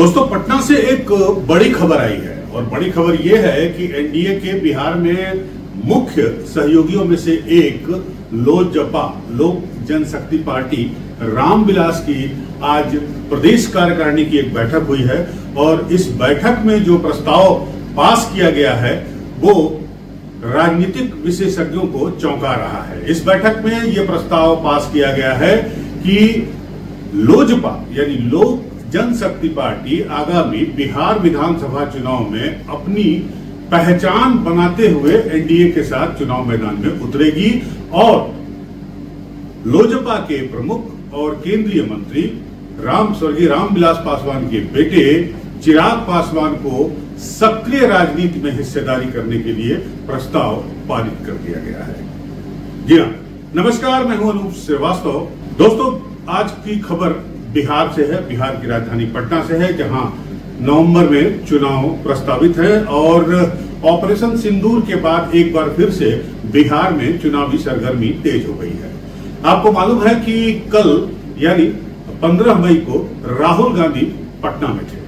दोस्तों, पटना से एक बड़ी खबर आई है और बड़ी खबर यह है कि एनडीए के बिहार में मुख्य सहयोगियों में से एक लोजपा लोक जनशक्ति पार्टी रामविलास की आज प्रदेश कार्यकारिणी की एक बैठक हुई है और इस बैठक में जो प्रस्ताव पास किया गया है वो राजनीतिक विशेषज्ञों को चौंका रहा है। इस बैठक में यह प्रस्ताव पास किया गया है कि लोजपा यानी लोक जनशक्ति पार्टी आगामी बिहार विधानसभा चुनाव में अपनी पहचान बनाते हुए एनडीए के साथ चुनाव मैदान में उतरेगी और लोजपा के प्रमुख और केंद्रीय मंत्री स्वर्गीय रामविलास पासवान के बेटे चिराग पासवान को सक्रिय राजनीति में हिस्सेदारी करने के लिए प्रस्ताव पारित कर दिया गया है। जी हाँ, नमस्कार, मैं हूं अनूप श्रीवास्तव। दोस्तों, आज की खबर बिहार से है, बिहार की राजधानी पटना से है, जहां नवंबर में चुनाव प्रस्तावित है और ऑपरेशन सिंदूर के बाद एक बार फिर से बिहार में चुनावी सरगर्मी तेज हो गई है। आपको मालूम है कि कल यानी 15 मई को राहुल गांधी पटना में थे।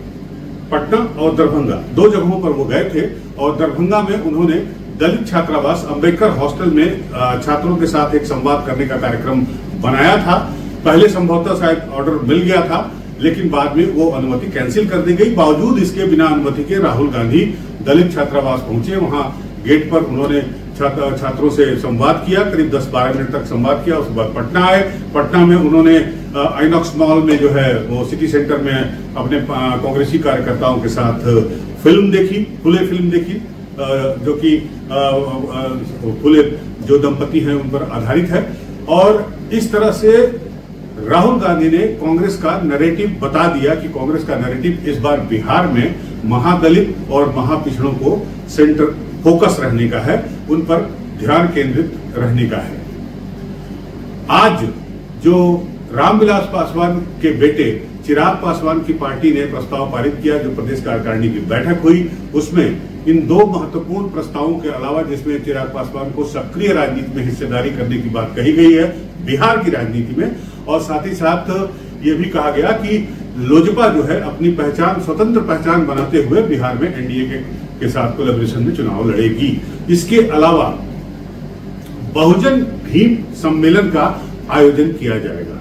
पटना और दरभंगा दो जगहों पर वो गए थे और दरभंगा में उन्होंने दलित छात्रावास अंबेडकर हॉस्टल में छात्रों के साथ एक संवाद करने का कार्यक्रम बनाया था। पहले संभवतः शायद ऑर्डर मिल गया था, लेकिन बाद में वो अनुमति कैंसिल कर दी गई। बावजूद इसके बिना अनुमति के राहुल गांधी दलित छात्रावास पहुंचे। वहां गेट पर उन्होंने छात्रों से संवाद किया, करीब 10-12 मिनट तक संवाद किया। उसके बाद पटना आए। पटना में उन्होंने आइनॉक्स मॉल में जो है वो सिटी सेंटर में अपने कांग्रेसी कार्यकर्ताओं के साथ फिल्म देखी, फुले फिल्म देखी, जो कि फुले जो दंपति हैं उन पर आधारित है। और इस तरह से राहुल गांधी ने कांग्रेस का नैरेटिव बता दिया कि कांग्रेस का नैरेटिव इस बार बिहार में महादलित और महापिछड़ों को सेंटर फोकस रहने का है, उन पर ध्यान केंद्रित रहने का है। आज जो रामविलास पासवान के बेटे चिराग पासवान की पार्टी ने प्रस्ताव पारित किया, जो प्रदेश कार्यकारिणी की बैठक हुई, उसमें इन दो महत्वपूर्ण प्रस्तावों के अलावा, जिसमें चिराग पासवान को सक्रिय राजनीति में हिस्सेदारी करने की बात कही गई है बिहार की राजनीति में, और साथ ही साथ ये भी कहा गया कि लोजपा जो है अपनी पहचान, स्वतंत्र पहचान बनाते हुए बिहार में एनडीए के साथ कोलैबोरेशन में चुनाव लड़ेगी। इसके अलावा बहुजन भीम सम्मेलन का आयोजन किया जाएगा।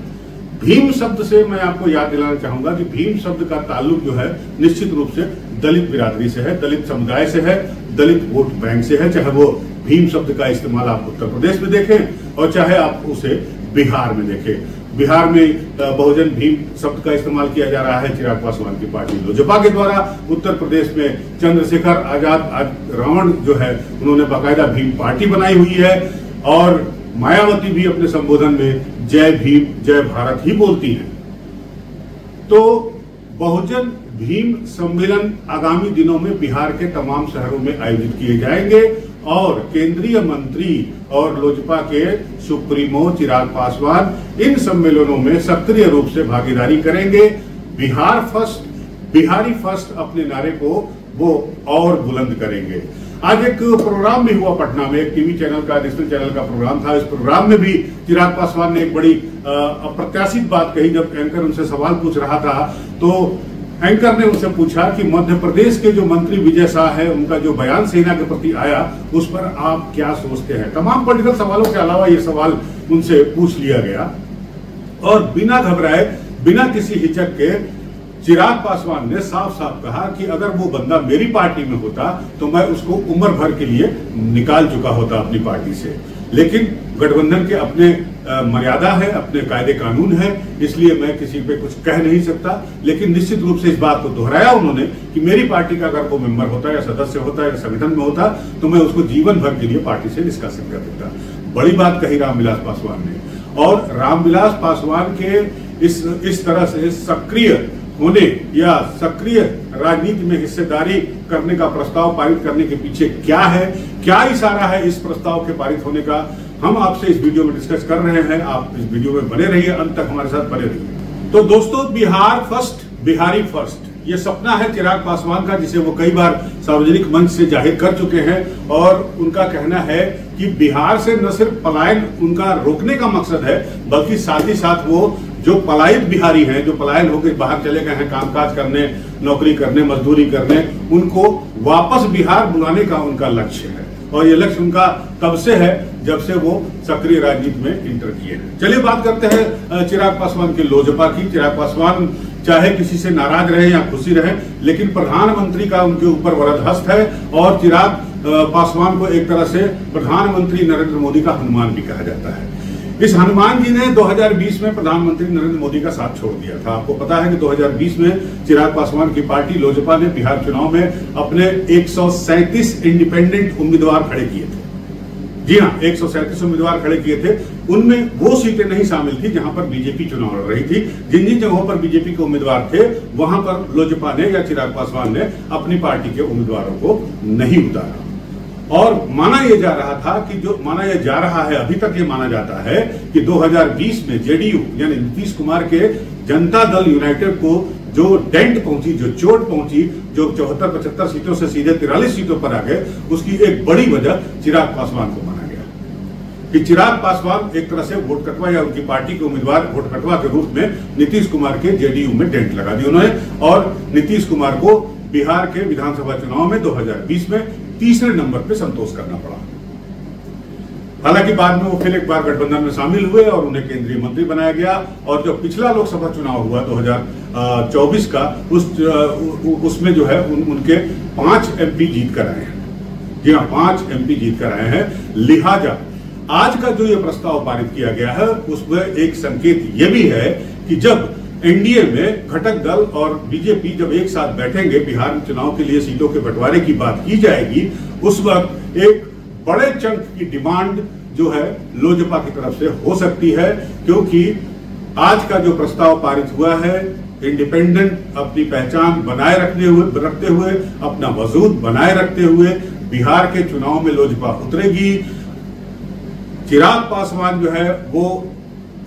भीम शब्द से मैं आपको याद दिलाना चाहूंगा कि भीम शब्द का ताल्लुक जो है निश्चित रूप से दलित बिरादरी से है, दलित समुदाय से है, दलित वोट बैंक से है। चाहे वो भीम शब्द का इस्तेमाल आप उत्तर प्रदेश में देखें और चाहे आप उसे बिहार में देखें। बिहार में बहुजन भीम शब्द का इस्तेमाल किया जा रहा है चिराग पासवान की पार्टी लोजपा के द्वारा। उत्तर प्रदेश में चंद्रशेखर आजाद रावण जो है उन्होंने बाकायदा भीम पार्टी बनाई हुई है और मायावती भी अपने संबोधन में जय भीम जय भारत ही बोलती हैं। तो बहुजन भीम सम्मेलन आगामी दिनों में बिहार के तमाम शहरों में आयोजित किए जाएंगे और केंद्रीय मंत्री और लोजपा के सुप्रीमो चिराग पासवान इन सम्मेलनों में सक्रिय रूप से भागीदारी करेंगे। बिहार फर्स्ट, बिहारी फर्स्ट अपने नारे को वो और बुलंद करेंगे। आज एक प्रोग्राम भी हुआ पटना में, एक टीवी चैनल का, नेशनल चैनल का प्रोग्राम था। इस प्रोग्राम में भी चिराग पासवान ने एक बड़ी अप्रत्याशित बात कही। जब एंकर उनसे सवाल पूछ रहा था तो एंकर ने उनसे पूछा कि मध्य प्रदेश के जो मंत्री विजय शाह है, उनका जो बयान सेना के प्रति आया, उस पर आप क्या सोचते हैं। तमाम पॉलिटिकल सवालों के अलावा ये सवाल उनसे पूछ लिया गया और बिना घबराए, बिना किसी हिचक के चिराग पासवान ने साफ साफ कहा कि अगर वो बंदा मेरी पार्टी में होता तो मैं उसको उम्र भर के लिए निकाल चुका होता अपनी पार्टी से। लेकिन गठबंधन के अपने मर्यादा है, अपने कायदे कानून है, इसलिए मैं किसी पे कुछ कह नहीं सकता। लेकिन निश्चित रूप से इस बात को दोहराया उन्होंने कि मेरी पार्टी का अगर वो मेंबर होता या सदस्य होता या संगठन में होता तो मैं उसको जीवन भर के लिए पार्टी से निष्कासित कर देता। बड़ी बात कही रामविलास पासवान ने। और रामविलास पासवान के इस तरह से सक्रिय होने या सक्रिय राजनीति में हिस्सेदारी करने का प्रस्ताव पारित करने के पीछे क्या है, क्या इशारा है इस प्रस्ताव के पारित होने का, हम आपसे इस वीडियो में डिस्कस कर रहे हैं। आप इस वीडियो में बने रहिए, अंत तक हमारे साथ बने रहिए। तो दोस्तों, बिहार फर्स्ट, बिहारी फर्स्ट, ये सपना है चिराग पासवान का, जिसे वो कई बार सार्वजनिक मंच से जाहिर कर चुके हैं। और उनका कहना है कि बिहार से न सिर्फ पलायन उनका रोकने का मकसद है, बल्कि साथ ही साथ वो जो पलायित बिहारी हैं, जो पलायन होकर बाहर चले गए हैं कामकाज करने, नौकरी करने, मजदूरी करने, उनको वापस बिहार बुलाने का उनका लक्ष्य है। और ये लक्ष्य उनका तब से है जब से वो सक्रिय राजनीति में इंटर किए हैं। चलिए बात करते हैं चिराग पासवान के लोजपा की। चिराग पासवान चाहे किसी से नाराज रहे या खुशी रहे, लेकिन प्रधानमंत्री का उनके ऊपर वरदहस्त है और चिराग पासवान को एक तरह से प्रधानमंत्री नरेंद्र मोदी का हनुमान भी कहा जाता है। इस हनुमान जी ने 2020 में प्रधानमंत्री नरेंद्र मोदी का साथ छोड़ दिया था। आपको पता है कि 2020 में चिराग पासवान की पार्टी लोजपा ने बिहार चुनाव में अपने 137 इंडिपेंडेंट उम्मीदवार खड़े किए थे। जी हाँ, 137 उम्मीदवार खड़े किए थे। उनमें वो सीटें नहीं शामिल थी जहां पर बीजेपी चुनाव लड़ रही थी। जिन जिन जगहों पर बीजेपी के उम्मीदवार थे वहां पर लोजपा ने या चिराग पासवान ने अपनी पार्टी के उम्मीदवारों को नहीं उतारा। और माना यह जा रहा था कि जो माना यह जा रहा है, अभी तक ये माना जाता है कि 2020 में जेडीयू यानी नीतीश कुमार के जनता दल यूनाइटेड को जो डेंट पहुंची, जो चोट पहुंची, जो 74-75 सीटों से सीधे 43 सीटों पर आ गए, उसकी एक बड़ी वजह चिराग पासवान को माना गया कि चिराग पासवान एक तरह से वोट कटवा या उनकी पार्टी के उम्मीदवार वोट कटवा के रूप में नीतीश कुमार के जेडीयू में डेंट लगा दी उन्होंने। और नीतीश कुमार को बिहार के विधानसभा चुनाव में 2020 में तीसरे नंबर पे संतोष करना पड़ा। हालांकि बाद में वो फिर एक बार गठबंधन में शामिल हुए और उन्हें केंद्रीय मंत्री बनाया गया। और जो पिछला लोकसभा चुनाव हुआ 2024 का, उसमें जो है उनके 5 एमपी जीत कर आए हैं। जी हाँ, 5 एमपी जीत कर आए हैं। लिहाजा आज का जो ये प्रस्ताव पारित किया गया है उसमें एक संकेत ये भी है कि जब एनडीए में घटक दल और बीजेपी जब एक साथ बैठेंगे, बिहार चुनाव के लिए सीटों के बंटवारे की बात की जाएगी, उस वक्त एक बड़े चंक की डिमांड जो है लोजपा की तरफ से हो सकती है। क्योंकि आज का जो प्रस्ताव पारित हुआ है, इंडिपेंडेंट अपनी पहचान बनाए रखते हुए अपना वजूद बनाए रखते हुए बिहार के चुनाव में लोजपा उतरेगी। चिराग पासवान जो है वो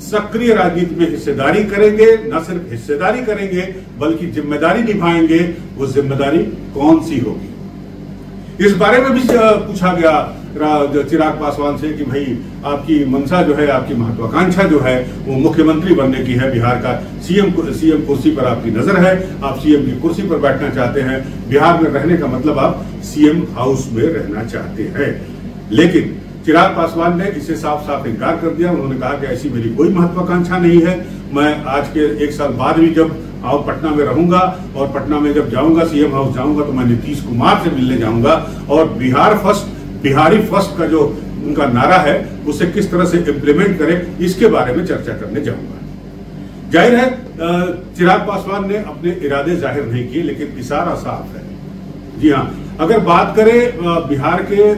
सक्रिय राजनीति में हिस्सेदारी करेंगे, न सिर्फ हिस्सेदारी करेंगे बल्कि जिम्मेदारी निभाएंगे। वो जिम्मेदारी कौन सी होगी, इस बारे में भी पूछा गया चिराग पासवान से कि भाई आपकी मंशा जो है, आपकी महत्वाकांक्षा जो है वो मुख्यमंत्री बनने की है, बिहार का सीएम कुर्सी पर आपकी नजर है, आप सीएम की कुर्सी पर बैठना चाहते हैं, बिहार में रहने का मतलब आप सीएम हाउस में रहना चाहते हैं। लेकिन चिराग पासवान ने इसे साफ साफ इनकार कर दिया। उन्होंने कहा कि ऐसी मेरी कोई महत्वाकांक्षा नहीं है। मैं आज के 1 साल बाद भी जब पटना में रहूंगा और पटना में जब जाऊंगा, सीएम हाउस जाऊंगा, तो मैं नीतीश कुमार से मिलने जाऊंगा और बिहारी फर्स्ट का जो उनका नारा है उसे किस तरह से इम्प्लीमेंट करें, इसके बारे में चर्चा करने जाऊंगा। जाहिर है चिराग पासवान ने अपने इरादे जाहिर नहीं किए, लेकिन इशारा साफ है। जी हाँ, अगर बात करें बिहार के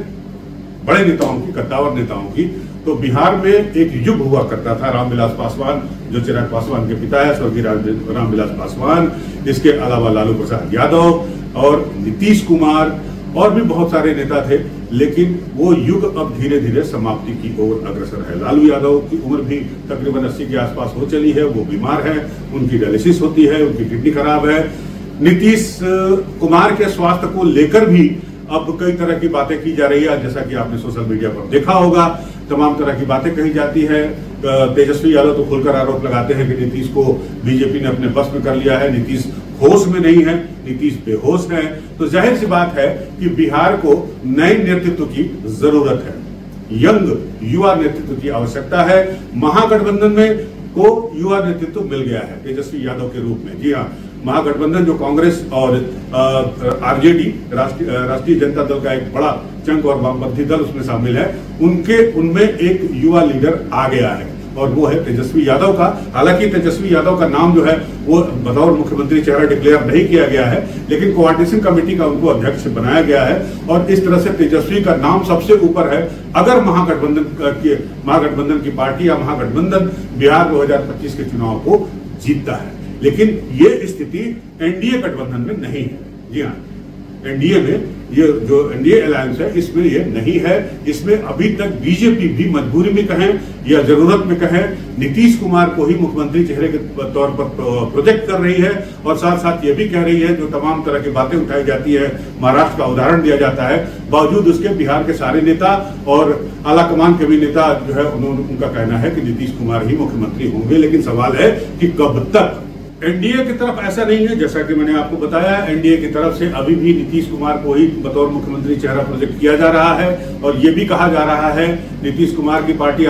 बड़े नेताओं की, कद्दावर नेताओं की, तो बिहार में एक युग हुआ करता था। रामविलास पासवान जो चिराग पासवान के पिता है, स्वर्गीय रामविलास पासवान, इसके अलावा लालू प्रसाद यादव और नीतीश कुमार और भी बहुत सारे नेता थे। लेकिन वो युग अब धीरे धीरे समाप्ति की ओर अग्रसर है। लालू यादव की उम्र भी तकरीबन 80 के आसपास हो चली है। वो बीमार है, उनकी डायलिसिस होती है, उनकी किडनी खराब है। नीतीश कुमार के स्वास्थ्य को लेकर भी अब कई तरह की बातें की जा रही है, जैसा कि आपने सोशल मीडिया पर देखा होगा। तमाम तरह की बातें कही जाती है। तेजस्वी यादव तो खुलकर आरोप लगाते हैं कि नीतीश को बीजेपी ने अपने बस में कर लिया है, नीतीश होश में नहीं है, नीतीश बेहोश है। तो जाहिर सी बात है कि बिहार को नए नेतृत्व की जरूरत है, यंग युवा नेतृत्व की आवश्यकता है। महागठबंधन में को युवा नेतृत्व मिल गया है तेजस्वी यादव के रूप में। जी हाँ, महागठबंधन जो कांग्रेस और आरजेडी राष्ट्रीय जनता दल का एक बड़ा चंक और वामपंथी दल उसमें शामिल है, उनमें एक युवा लीडर आ गया है और वो है तेजस्वी यादव का। हालांकि तेजस्वी यादव का नाम जो है वो बतौर मुख्यमंत्री चेहरा डिक्लेयर नहीं किया गया है, लेकिन कोऑर्डिनेशन कमेटी का उनको अध्यक्ष बनाया गया है और इस तरह से तेजस्वी का नाम सबसे ऊपर है। अगर महागठबंधन की पार्टी या महागठबंधन बिहार 2025 के चुनाव को जीतता है, लेकिन ये स्थिति एनडीए गठबंधन में नहीं है। जी हाँ, एनडीए में, ये जो एनडीए अलायंस है इसमें ये नहीं है। इसमें अभी तक बीजेपी भी मजबूरी में कहें या जरूरत में कहें नीतीश कुमार को ही मुख्यमंत्री चेहरे के तौर पर प्रोजेक्ट कर रही है, और साथ साथ ये भी कह रही है जो तमाम तरह की बातें उठाई जाती है, महाराष्ट्र का उदाहरण दिया जाता है, बावजूद उसके बिहार के सारे नेता और आला कमान के भी नेता जो है उनका कहना है कि नीतीश कुमार ही मुख्यमंत्री होंगे। लेकिन सवाल है कि कब तक। एनडीए की तरफ ऐसा नहीं है, जैसा कि मैंने आपको बताया, एनडीए की तरफ से अभी भी नीतीश कुमार को ही बतौर मुख्यमंत्री चेहरा प्रोजेक्ट किया जा रहा है, और ये भी कहा जा रहा है नीतीश कुमार की पार्टी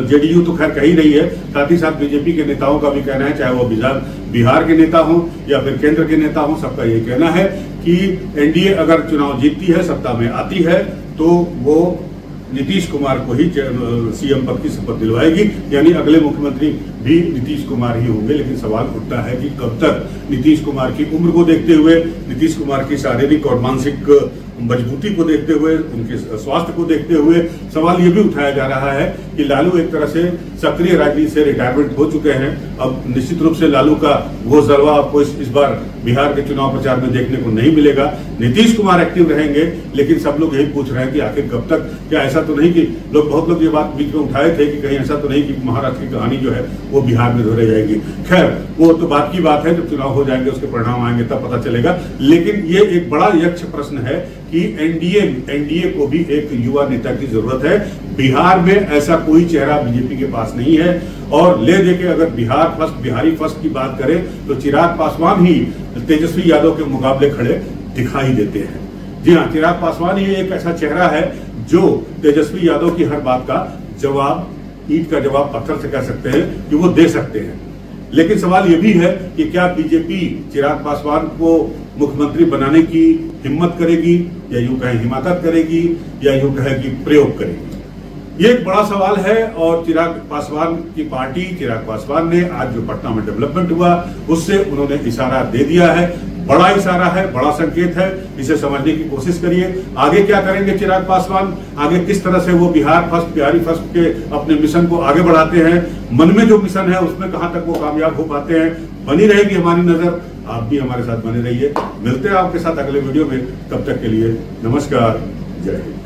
जेडीयू तो खैर कही रही है, साथ ही साथ बीजेपी के नेताओं का भी कहना है, चाहे वो बिहार के नेता हो या फिर केंद्र के नेता हो, सबका ये कहना है कि एनडीए अगर चुनाव जीतती है, सत्ता में आती है, तो वो नीतीश कुमार को ही सीएम पद की शपथ दिलवाएगी, यानी अगले मुख्यमंत्री भी नीतीश कुमार ही होंगे। लेकिन सवाल उठता है कि कब तक। नीतीश कुमार की उम्र को देखते हुए, नीतीश कुमार की शारीरिक और मानसिक मजबूती को देखते हुए, उनके स्वास्थ्य को देखते हुए सवाल ये भी उठाया जा रहा है कि लालू एक तरह से सक्रिय राजनीति से रिटायरमेंट हो चुके हैं। अब निश्चित रूप से लालू का वो जलवा आपको इस बार बिहार के चुनाव प्रचार में देखने को नहीं मिलेगा। नीतीश कुमार एक्टिव रहेंगे, लेकिन सब लोग यही पूछ रहे हैं कि आखिर कब तक। क्या ऐसा तो नहीं कि बहुत लोग ये बात बीच में उठाए थे कि कहीं ऐसा तो नहीं कि महाराष्ट्र की कहानी जो है वो बिहार में दोहराई जाएगी। खैर, वो तो बात की बात है, जब चुनाव हो जाएंगे उसके परिणाम आएंगे तब पता चलेगा। लेकिन ये एक बड़ा यक्ष प्रश्न है कि एनडीए को भी एक युवा नेता की जरूरत है। बिहार में ऐसा कोई चेहरा बीजेपी के पास नहीं है, और ले देके अगर बिहारी फर्स्ट की बात करें तो चिराग पासवान ही तेजस्वी यादव के मुकाबले खड़े दिखाई देते हैं। जी हाँ, चिराग पासवान ही एक ऐसा चेहरा है जो तेजस्वी यादव की हर बात का जवाब, ईंट का जवाब पत्थर से कह सकते हैं कि वो दे सकते हैं। लेकिन सवाल यह भी है कि क्या बीजेपी चिराग पासवान को मुख्यमंत्री बनाने की हिम्मत करेगी, या यूं कहें हिमाकत करेगी, या यूं कहें कि प्रयोग करेगी। ये एक बड़ा सवाल है। और चिराग पासवान की पार्टी, चिराग पासवान ने आज जो पटना में डेवलपमेंट हुआ उससे उन्होंने इशारा दे दिया है। बड़ा इशारा है, बड़ा संकेत है, इसे समझने की कोशिश करिए। आगे क्या करेंगे चिराग पासवान, आगे किस तरह से वो बिहारी फर्स्ट के अपने मिशन को आगे बढ़ाते हैं, मन में जो मिशन है उसमें कहां तक वो कामयाब हो पाते हैं, बनी रहेगी हमारी नजर। आप भी हमारे साथ बने रहिए। मिलते हैं आपके साथ अगले वीडियो में, तब तक के लिए नमस्कार, जय हिंद।